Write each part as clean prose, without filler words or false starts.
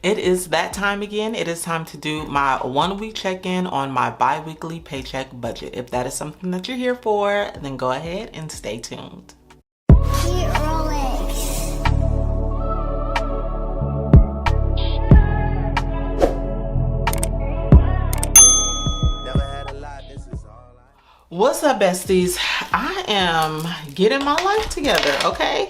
It is that time again. It is time to do my 1 week check-in on my bi-weekly paycheck budget. If that is something that you're here for, then go ahead and stay tuned. What's up, besties? I am getting my life together, okay?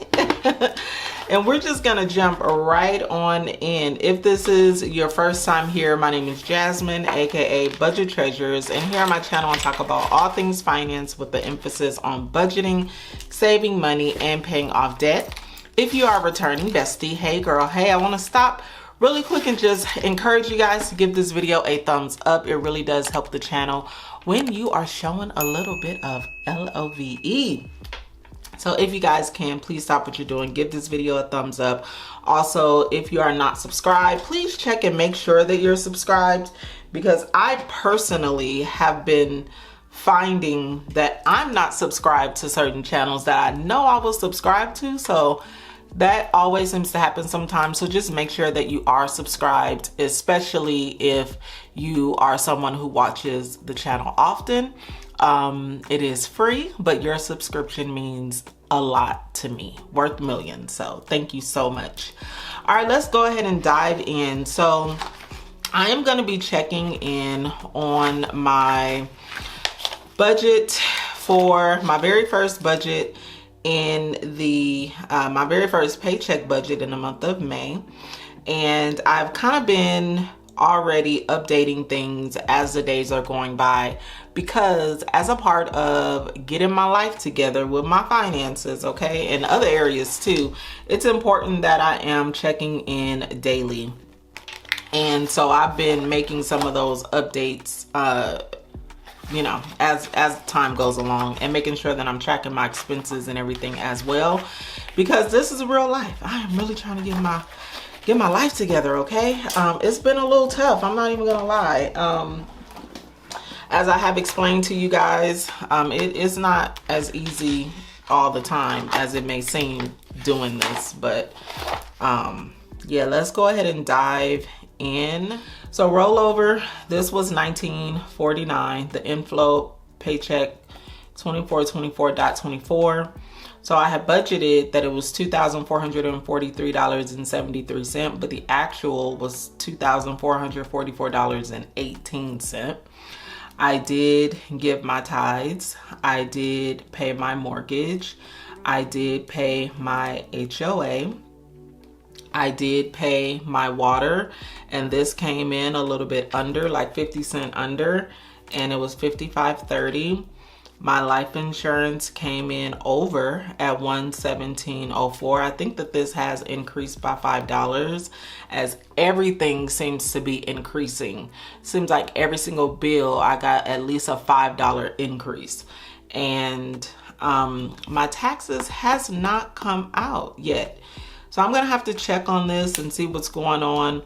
And we're just gonna jump right on in. If this is your first time here, my name is Jasmine, aka Budget Treasures, and here on my channel I talk about all things finance with the emphasis on budgeting, saving money, and paying off debt. If you are a returning bestie, hey girl, hey, I want to stop really quick and just encourage you guys to give this video a thumbs up. It really does help the channel when you are showing a little bit of LOVE. So if you guys can, please stop what you're doing, give this video a thumbs up. Also, if you are not subscribed, please check and make sure that you're subscribed, because I personally have been finding that I'm not subscribed to certain channels that I know I was subscribed to. So that always seems to happen sometimes. So just make sure that you are subscribed, especially if you are someone who watches the channel often. It is free, but your subscription means a lot to me, worth millions. So thank you so much. All right, let's go ahead and dive in. So I am going to be checking in on my budget for my very first budget in the my very first paycheck budget in the month of May. And I've kind of been already updating things as the days are going by, because as a part of getting my life together with my finances, okay, and other areas too, it's important that I am checking in daily. And so I've been making some of those updates you know, as time goes along, and making sure that I'm tracking my expenses and everything as well, because this is real life. I am really trying to get my life together, okay? It's been a little tough, I'm not even gonna lie. As I have explained to you guys, it is not as easy all the time as it may seem doing this, but yeah, let's go ahead and dive in. So rollover, this was $19.49, the inflow paycheck 2424.24. So I had budgeted that it was $2,443.73, but the actual was $2,444.18. I did give my tithes, I did pay my mortgage, I did pay my HOA, I did pay my water, and this came in a little bit under, like 50 cents under, and it was $55.30. My life insurance came in over at $117.04. I think that this has increased by $5, as everything seems to be increasing. Seems like every single bill I got at least a $5 increase. And my taxes has not come out yet. So I'm gonna have to check on this and see what's going on.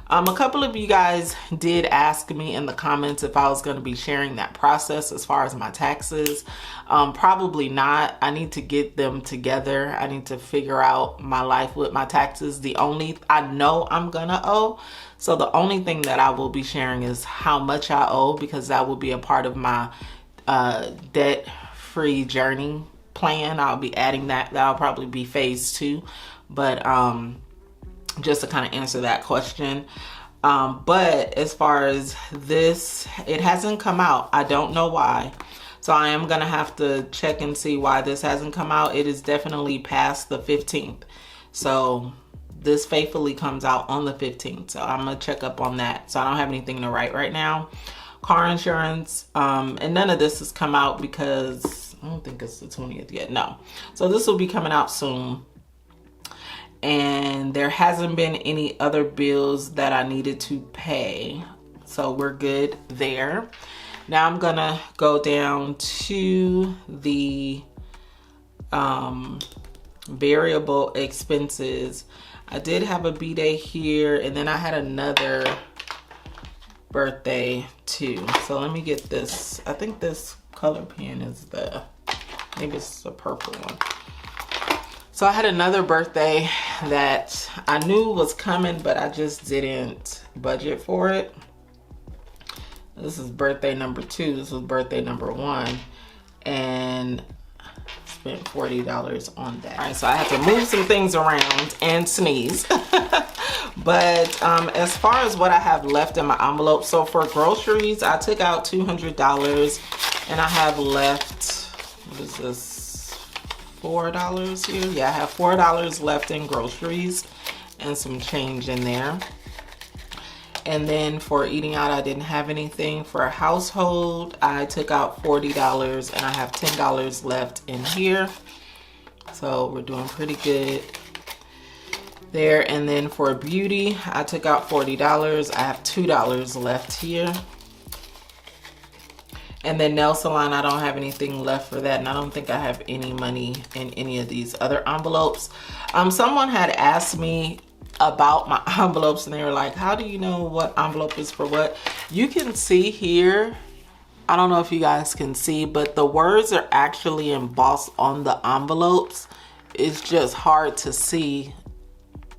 A couple of you guys did ask me in the comments if I was gonna be sharing that process as far as my taxes. Probably not. I need to get them together. I need to figure out my life with my taxes. I know I'm gonna owe. So the only thing that I will be sharing is how much I owe, because that will be a part of my debt-free journey plan. I'll be adding that. That'll probably be phase 2. But just to kind of answer that question. But as far as this, it hasn't come out. I don't know why. So I am going to have to check and see why this hasn't come out. It is definitely past the 15th. So this faithfully comes out on the 15th. So I'm going to check up on that. So I don't have anything to write right now. Car insurance, and none of this has come out because I don't think it's the 20th yet. No. So this will be coming out soon. And there hasn't been any other bills that I needed to pay, so we're good there. Now I'm gonna go down to the variable expenses. I did have a B-day here, and then I had another birthday too. So let me get this. I think this color pen is maybe it's the purple one. So I had another birthday that I knew was coming, but I just didn't budget for it. This is birthday number 2. This was birthday number 1. And spent $40 on that. All right, so I had to move some things around and sneeze. But as far as what I have left in my envelope, so for groceries, I took out $200 and I have left, what is this? $4 here. Yeah, I have $4 left in groceries and some change in there. And then for eating out, I didn't have anything. For a household, I took out $40 and I have $10 left in here. So we're doing pretty good there. And then for beauty, I took out $40. I have $2 left here. And then nail salon, I don't have anything left for that. And I don't think I have any money in any of these other envelopes. Someone had asked me about my envelopes and they were like, how do you know what envelope is for what? You can see here, I don't know if you guys can see, but the words are actually embossed on the envelopes. It's just hard to see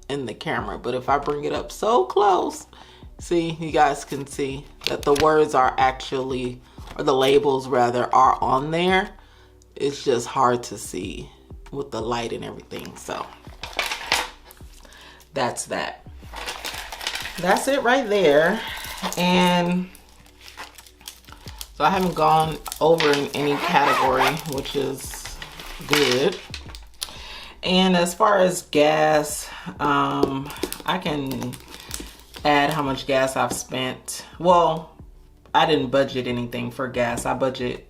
in the camera, but if I bring it up so close, see, you guys can see that the words are actually, or the labels rather, are on there. It's just hard to see with the light and everything. So that's that. That's it right there. And so I haven't gone over in any category, which is good. And as far as gas, I can add how much gas I've spent. Well, I didn't budget anything for gas. I budget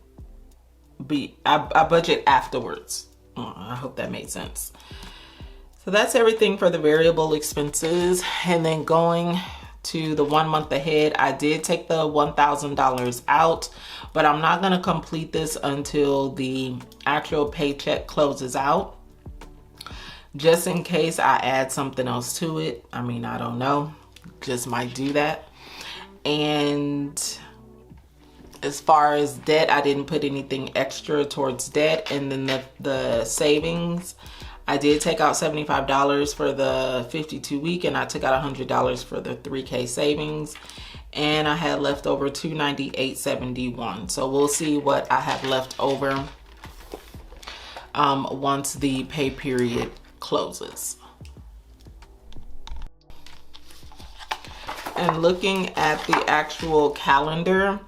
afterwards. I hope that made sense. So that's everything for the variable expenses. And then going to the 1 month ahead, I did take the $1,000 out, but I'm not going to complete this until the actual paycheck closes out. Just in case I add something else to it. I mean, I don't know. Just might do that. And as far as debt, I didn't put anything extra towards debt. And then the savings, I did take out $75 for the 52 week, and I took out $100 for the 3K savings. And I had left over $298.71. So we'll see what I have left over once the pay period closes. And looking at the actual calendar,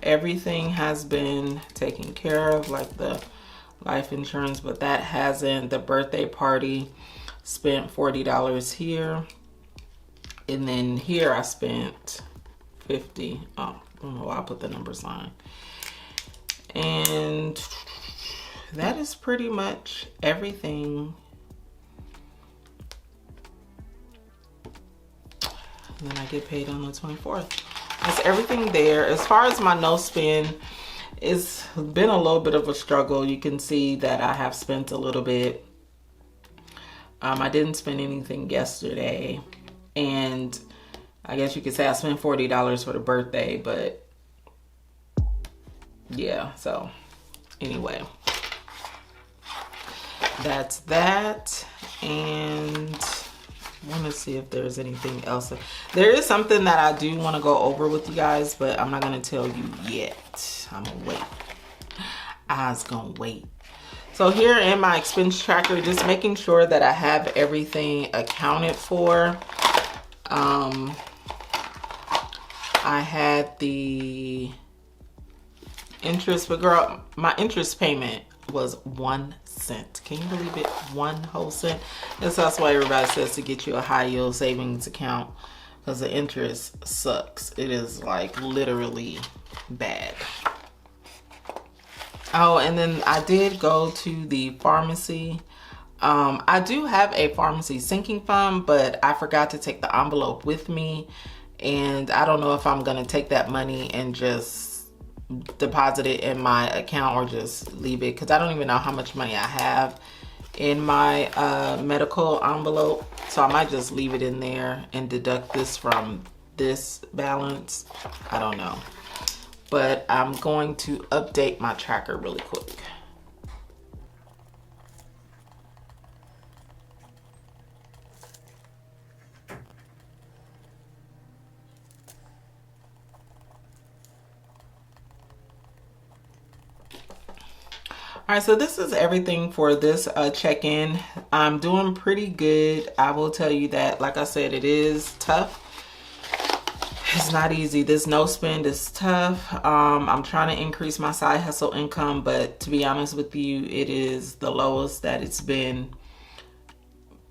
everything has been taken care of, like the life insurance, but that hasn't. The birthday party, spent $40 here. And then here I spent $50. Oh, I don't know why I put the number sign. And that is pretty much everything. And then I get paid on the 24th. That's everything there. As far as my no spend, it's been a little bit of a struggle. You can see that I have spent a little bit. I didn't spend anything yesterday. And I guess you could say I spent $40 for the birthday, but yeah, so anyway. That's that. And I want to see if there's anything else. There is something that I do want to go over with you guys, but I'm not going to tell you yet. I'm going to wait. I was going to wait. So here in my expense tracker, just making sure that I have everything accounted for. I had the interest, but girl, my interest payment was 1 cent. Can you believe it? 1 whole cent. That's why everybody says to get you a high yield savings account, because the interest sucks. It is like literally bad. Oh, and then I did go to the pharmacy. I do have a pharmacy sinking fund, but I forgot to take the envelope with me, and I don't know if I'm gonna take that money and just deposit it in my account or just leave it, because I don't even know how much money I have in my medical envelope. So I might just leave it in there and deduct this from this balance. I don't know, but I'm going to update my tracker really quick. All right, so this is everything for this check-in. I'm doing pretty good. I will tell you that, like I said, it is tough. It's not easy. This no spend is tough. I'm trying to increase my side hustle income, but to be honest with you, it is the lowest that it's been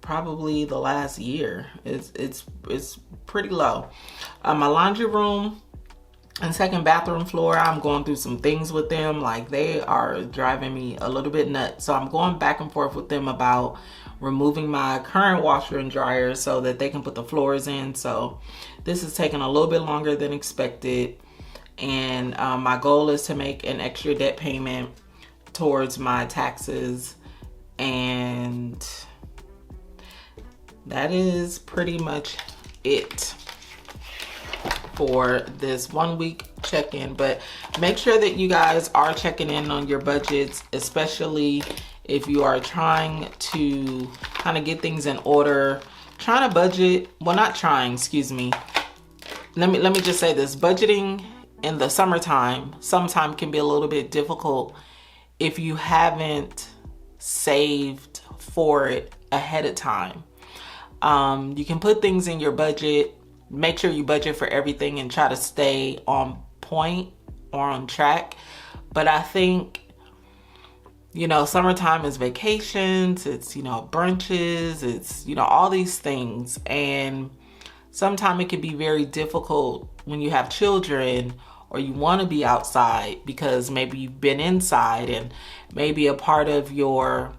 probably the last year. It's pretty low. My laundry room and second bathroom floor, I'm going through some things with them. Like, they are driving me a little bit nuts. So I'm going back and forth with them about removing my current washer and dryer so that they can put the floors in. So this is taking a little bit longer than expected. And my goal is to make an extra debt payment towards my taxes. And that is pretty much it for this 1 week check-in. But make sure that you guys are checking in on your budgets, especially if you are trying to kind of get things in order, trying to budget. Well, not trying, excuse me. Let me just say this. Budgeting in the summertime sometimes can be a little bit difficult if you haven't saved for it ahead of time. You can put things in your budget. Make sure you budget for everything and try to stay on point or on track. But I think, you know, summertime is vacations, it's, you know, brunches, it's, you know, all these things. And sometimes it can be very difficult when you have children or you want to be outside because maybe you've been inside, and maybe a part of your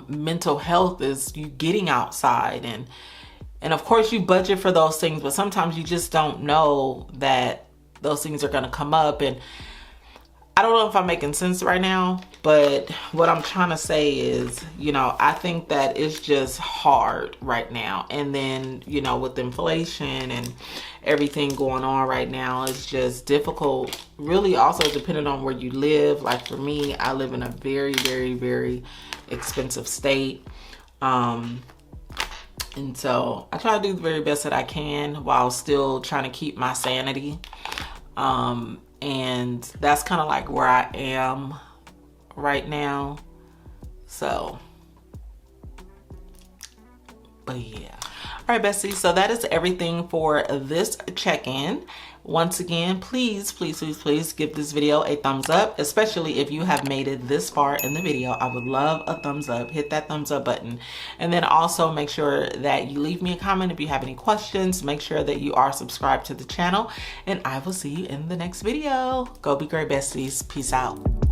mental health is you getting outside. And of course you budget for those things, but sometimes you just don't know that those things are going to come up. And I don't know if I'm making sense right now, but what I'm trying to say is, you know, I think that it's just hard right now. And then, you know, with inflation and everything going on right now, it's just difficult. Really also depending on where you live. Like for me, I live in a very, very, very expensive state. And so I try to do the very best that I can while still trying to keep my sanity. And that's kind of like where I am right now. So, but yeah. All right, besties. So that is everything for this check-in. Once again, please, please, please, please give this video a thumbs up, especially if you have made it this far in the video. I would love a thumbs up. Hit that thumbs up button. And then also make sure that you leave me a comment if you have any questions. Make sure that you are subscribed to the channel, and I will see you in the next video. Go be great, besties. Peace out.